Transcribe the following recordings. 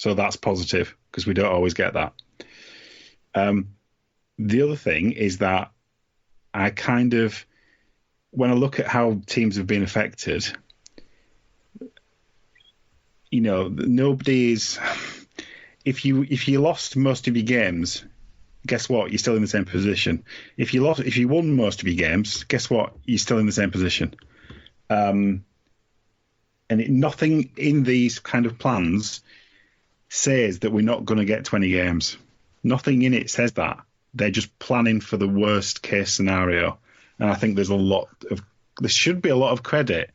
So that's positive because we don't always get that. The other thing is that I kind of, when I look at how teams have been affected, nobody's. If you lost most of your games, guess what? You're still in the same position. If you won most of your games, guess what? You're still in the same position. Nothing in these kind of plans says that we're not going to get 20 games. Nothing in it says that. They're just planning for the worst case scenario. And I think there should be a lot of credit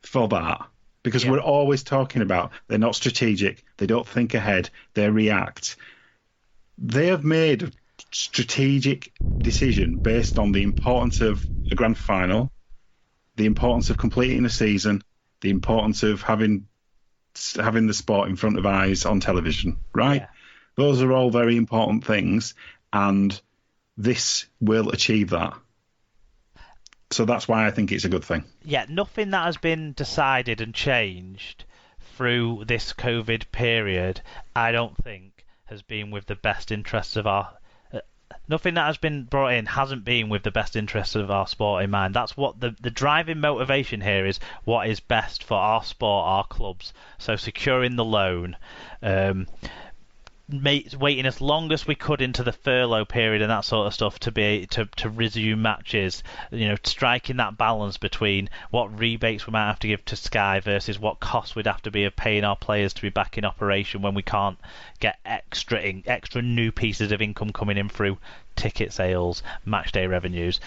for that, because we're always talking about they're not strategic, they don't think ahead, they react. They have made a strategic decision based on the importance of a grand final, the importance of completing a season, the importance of having the sport in front of eyes on television, right? Yeah. Those are all very important things, and this will achieve that. So that's why I think it's a good thing. Yeah, nothing that has been decided and changed through this COVID period, I don't think, has been with the best interests of our... nothing that has been brought in hasn't been with the best interests of our sport in mind. That's what the driving motivation here is, what is best for our sport, our clubs. So securing the loan, waiting as long as we could into the furlough period and that sort of stuff to resume matches, striking that balance between what rebates we might have to give to Sky versus what costs we'd have to be of paying our players to be back in operation when we can't get extra new pieces of income coming in through ticket sales, match day revenues.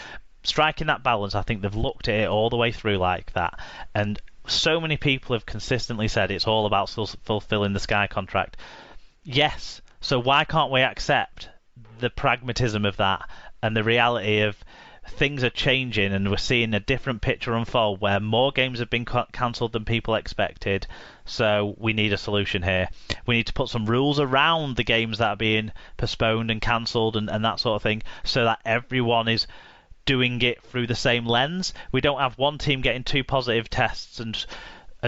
Striking that balance, I think they've looked at it all the way through like that, and so many people have consistently said it's all about fulfilling the Sky contract. Yes, so why can't we accept the pragmatism of that and the reality of things are changing and we're seeing a different picture unfold where more games have been cancelled than people expected, so we need a solution here. We need to put some rules around the games that are being postponed and cancelled and that sort of thing so that everyone is doing it through the same lens. We don't have one team getting 2 positive tests and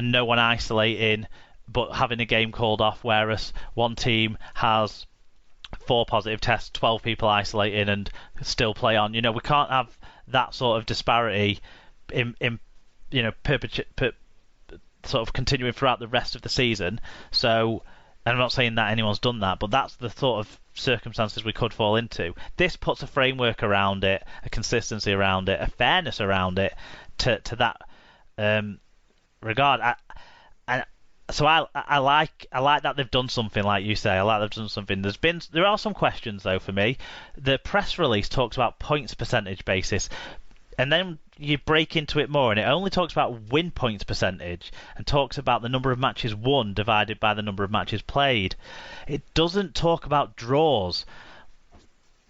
no one isolating but having a game called off, whereas one team has 4 positive tests, 12 people isolating, and still play on. We can't have that sort of disparity in sort of continuing throughout the rest of the season. So, and I'm not saying that anyone's done that, but that's the sort of circumstances we could fall into. This puts a framework around it, a consistency around it, a fairness around it to that regard. So I like that they've done something, like you say. I like they've done something. There are some questions though for me. The press release talks about points percentage basis, and then you break into it more, and it only talks about win points percentage and talks about the number of matches won divided by the number of matches played. It doesn't talk about draws.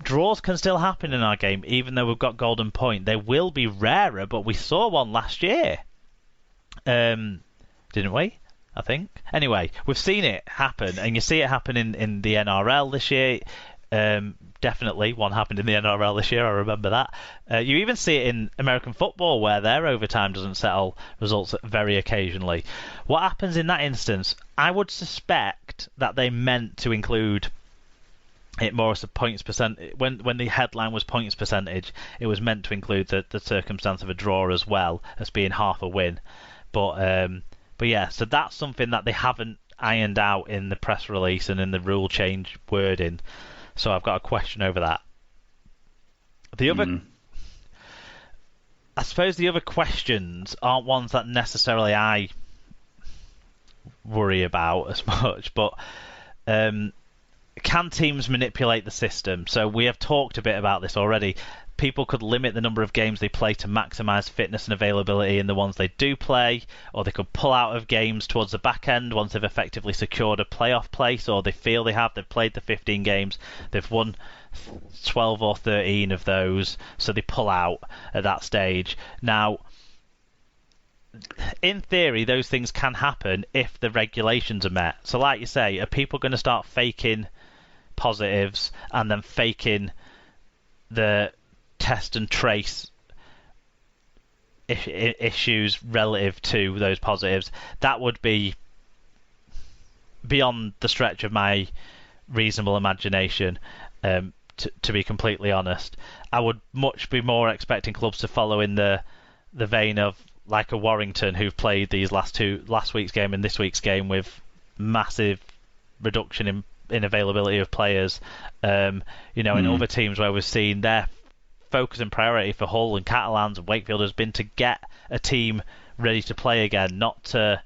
Draws can still happen in our game, even though we've got golden point. They will be rarer, but we saw one last year, didn't we? I think. Anyway, we've seen it happen, and you see it happen in the NRL this year. Definitely one happened in the NRL this year, I remember that. You even see it in American football, where their overtime doesn't settle results very occasionally. What happens in that instance? I would suspect that they meant to include it more as a points percent. When the headline was points percentage, it was meant to include the circumstance of a draw as well as being half a win. But yeah, so that's something that they haven't ironed out in the press release and in the rule change wording. So I've got a question over that. I suppose the other questions aren't ones that necessarily I worry about as much, but can teams manipulate the system? So we have talked a bit about this already. People could limit the number of games they play to maximise fitness and availability in the ones they do play, or they could pull out of games towards the back end once they've effectively secured a playoff place, or they feel they've played the 15 games, they've won 12 or 13 of those, so they pull out at that stage. Now, in theory, those things can happen if the regulations are met. So like you say, are people going to start faking positives and then faking the test and trace issues relative to those positives? That would be beyond the stretch of my reasonable imagination, to be completely honest. I would much be more expecting clubs to follow in the vein of like a Warrington, who've played these last week's game and this week's game with massive reduction in availability of players. In other teams where we've seen their focus and priority for Hull and Catalans and Wakefield has been to get a team ready to play again, not to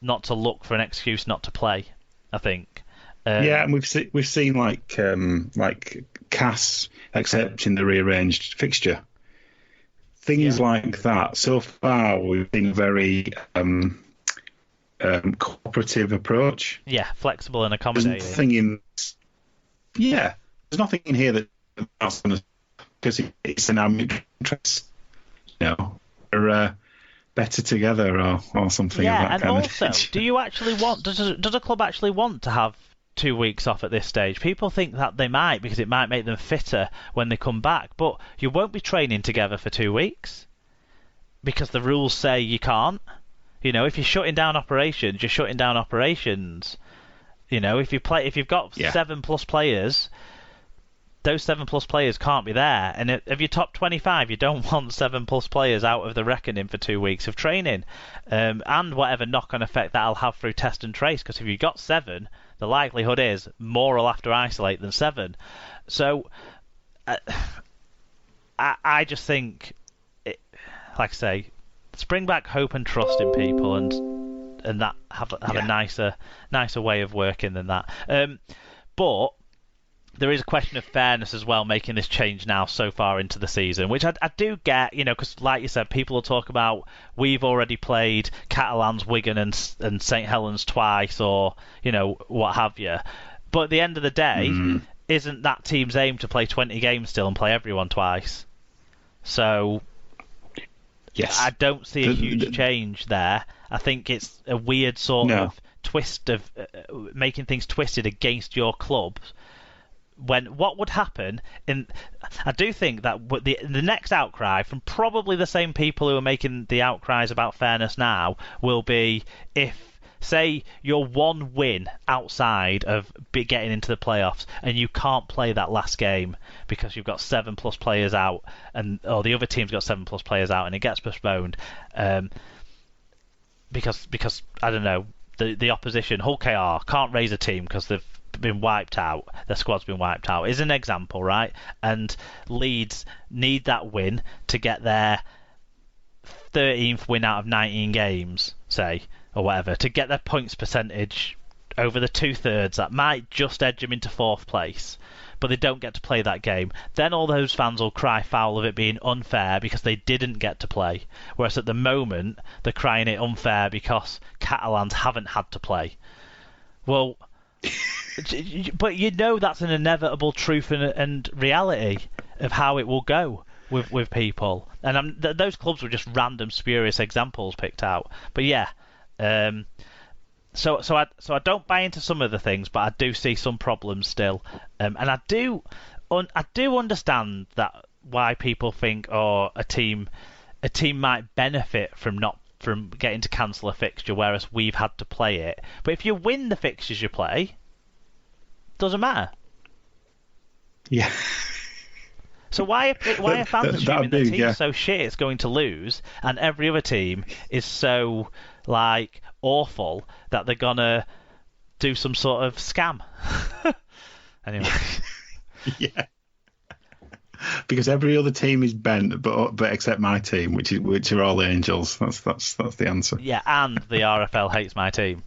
look for an excuse not to play, I think. And we've seen like Cass accepting the rearranged fixture, things like that. So far, we've been a very cooperative approach. Yeah, flexible and accommodating. There's nothing in here that's going to, because it's in our mutual interest. We're better together or something. Yeah, of that and kind also, of do you actually want? Does a club actually want to have 2 weeks off at this stage? People think that they might because it might make them fitter when they come back, but you won't be training together for 2 weeks because the rules say you can't. If you're shutting down operations, you're shutting down operations. If you've got 7+ players, those 7+ players can't be there. And if you're top 25, you don't want 7+ players out of the reckoning for 2 weeks of training, and whatever knock-on effect that'll have through test and trace. Because if you've got 7, the likelihood is more will have to isolate than 7. So I just think, like I say, bring back hope and trust in people, and that have a nicer way of working than that. But there is a question of fairness as well, making this change now so far into the season, which I do get, because like you said, people will talk about we've already played Catalans, Wigan and St Helens twice, or what have you. But at the end of the day, isn't that team's aim to play 20 games still and play everyone twice? So yes, I don't see a huge change there. I think it's a weird sort of twist of making things twisted against your club. When what would happen I do think that the next outcry from probably the same people who are making the outcries about fairness now will be if, say, you're 1 win outside of getting into the playoffs and you can't play that last game because you've got 7+ players out, or the other team's got 7+ players out, and it gets postponed because I don't know, the opposition, Hull KR, can't raise a team because they've been wiped out, their squad's been wiped out, is an example, right? And Leeds need that win to get their 13th win out of 19 games, say, or whatever, to get their points percentage over the 2/3 that might just edge them into 4th place, but they don't get to play that game. Then all those fans will cry foul of it being unfair because they didn't get to play, whereas at the moment they're crying it unfair because Catalans haven't had to play. Well, but that's an inevitable truth and reality of how it will go with people. And those clubs were just random spurious examples picked out. But yeah, so I don't buy into some of the things, but I do see some problems still. And I do understand that why people think a team might benefit from getting to cancel a fixture, whereas we've had to play it. But if you win the fixtures you play, doesn't matter. Yeah. So why are fans assuming the team's so shit it's going to lose, and every other team is so awful that they're gonna do some sort of scam? Anyway. Yeah. Because every other team is bent, but except my team, which are all angels. That's the answer. Yeah, and the RFL hates my team.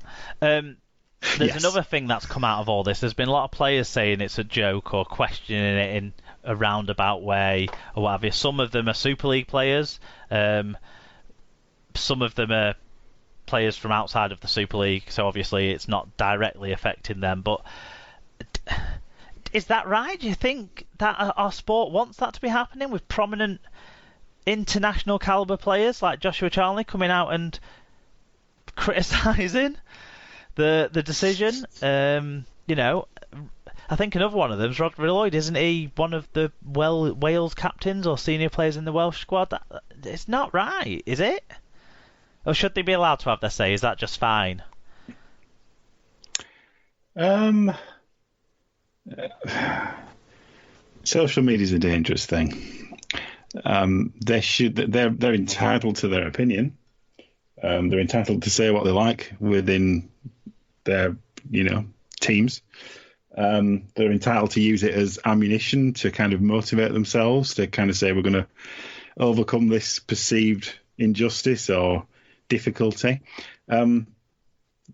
There's another thing that's come out of all this. There's been a lot of players saying it's a joke or questioning it in a roundabout way or what have you. Some of them are Super League players. Some of them are players from outside of the Super League, so obviously it's not directly affecting them. But is that right? Do you think that our sport wants that to be happening with prominent international caliber players like Joshua Charnley coming out and criticising the decision? I think another one of them is Rodri Lloyd, isn't he? One of the Wales captains or senior players in the Welsh squad. It's not right, is it? Or should they be allowed to have their say? Is that just fine? Um, Social media is a dangerous thing. They're entitled to their opinion. They're entitled to say what they like within their, teams. They're entitled to use it as ammunition to kind of motivate themselves, to kind of say we're going to overcome this perceived injustice or difficulty.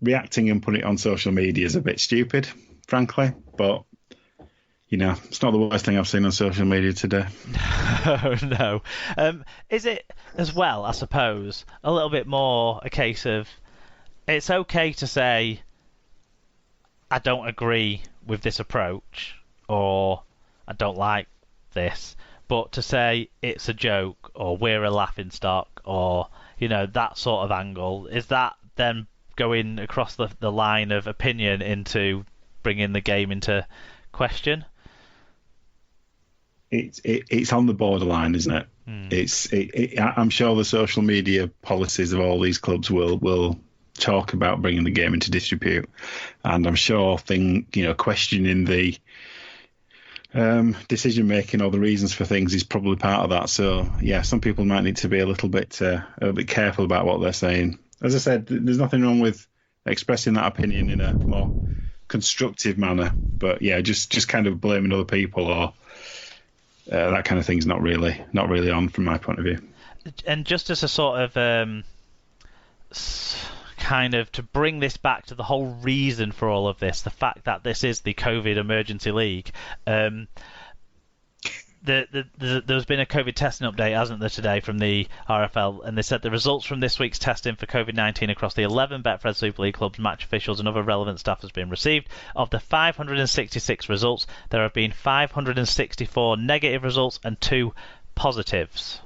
Reacting and putting it on social media is a bit stupid, frankly, but it's not the worst thing I've seen on social media today. No. Is it as well, I suppose, a little bit more a case of it's okay to say I don't agree with this approach or I don't like this, but to say it's a joke or we're a laughingstock or, that sort of angle, is that then going across the line of opinion into bringing the game into question? It's on the borderline, isn't it? I'm sure the social media policies of all these clubs will talk about bringing the game into disrepute, and I'm sure questioning the decision making or the reasons for things is probably part of that. So yeah, some people might need to be a little bit careful about what they're saying. As I said, there's nothing wrong with expressing that opinion in a more constructive manner, but yeah, just kind of blaming other people or that kind of thing's not really on from my point of view. And just as a sort of kind of to bring this back to the whole reason for all of this, the fact that this is the COVID emergency league, there's been a COVID testing update, hasn't there, today from the RFL, and they said the results from this week's testing for COVID-19 across the 11 Betfred Super League clubs, match officials and other relevant staff has been received. Of the 566 results, there have been 564 negative results and 2 positives.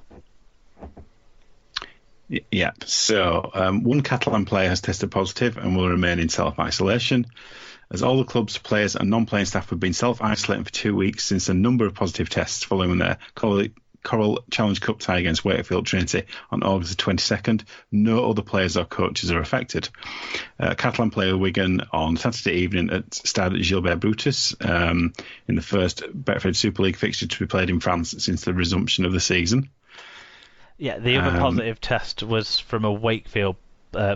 Yeah, so one Catalan player has tested positive and will remain in self-isolation. As all the club's players and non-playing staff have been self-isolating for 2 weeks since a number of positive tests following their Coral Challenge Cup tie against Wakefield Trinity on August the 22nd, no other players or coaches are affected. Catalan player Wigan on Saturday evening at Stade Gilbert Brutus in the first Betfred Super League fixture to be played in France since the resumption of the season. Yeah, the other positive test was from a Wakefield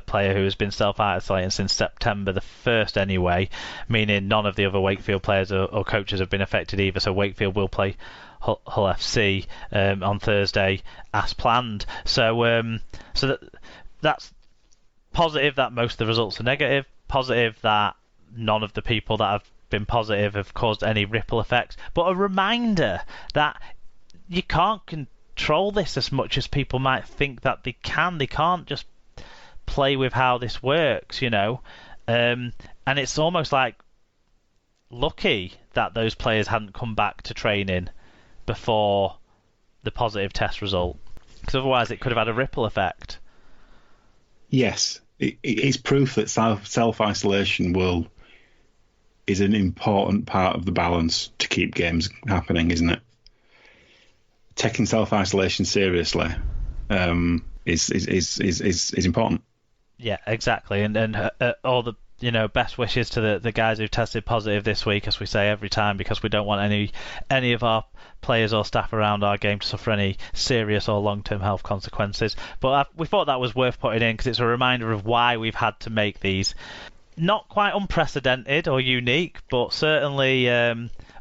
player who has been self-isolating since September the 1st anyway, meaning none of the other Wakefield players or coaches have been affected either, so Wakefield will play Hull FC on Thursday as planned. So that's positive that most of the results are negative, positive that none of the people that have been positive have caused any ripple effects, but a reminder that you can't control this as much as people might think that they can. They can't just play with how this works, and it's almost like lucky that those players hadn't come back to training before the positive test result, because otherwise it could have had a ripple effect. Yes, it's proof that self-isolation is an important part of the balance to keep games happening, isn't it? Taking self-isolation seriously is important. Yeah, exactly, and all the best wishes to the guys who've tested positive this week, as we say every time, because we don't want any of our players or staff around our game to suffer any serious or long-term health consequences. But we thought that was worth putting in because it's a reminder of why we've had to make these not quite unprecedented or unique, but certainly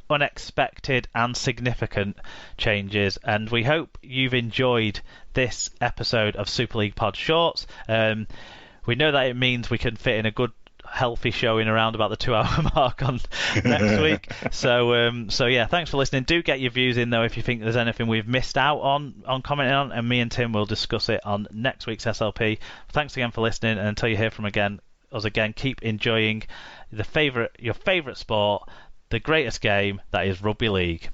unexpected and significant changes. And we hope you've enjoyed this episode of Super League Pod Shorts. We know that it means we can fit in a good healthy show in around about the 2-hour mark on next week. So yeah, thanks for listening. Do get your views in though if you think there's anything we've missed out on commenting on, and me and Tim will discuss it on next week's SLP. Thanks again for listening, and until you hear from us again, keep enjoying your favourite sport, the greatest game that is rugby league.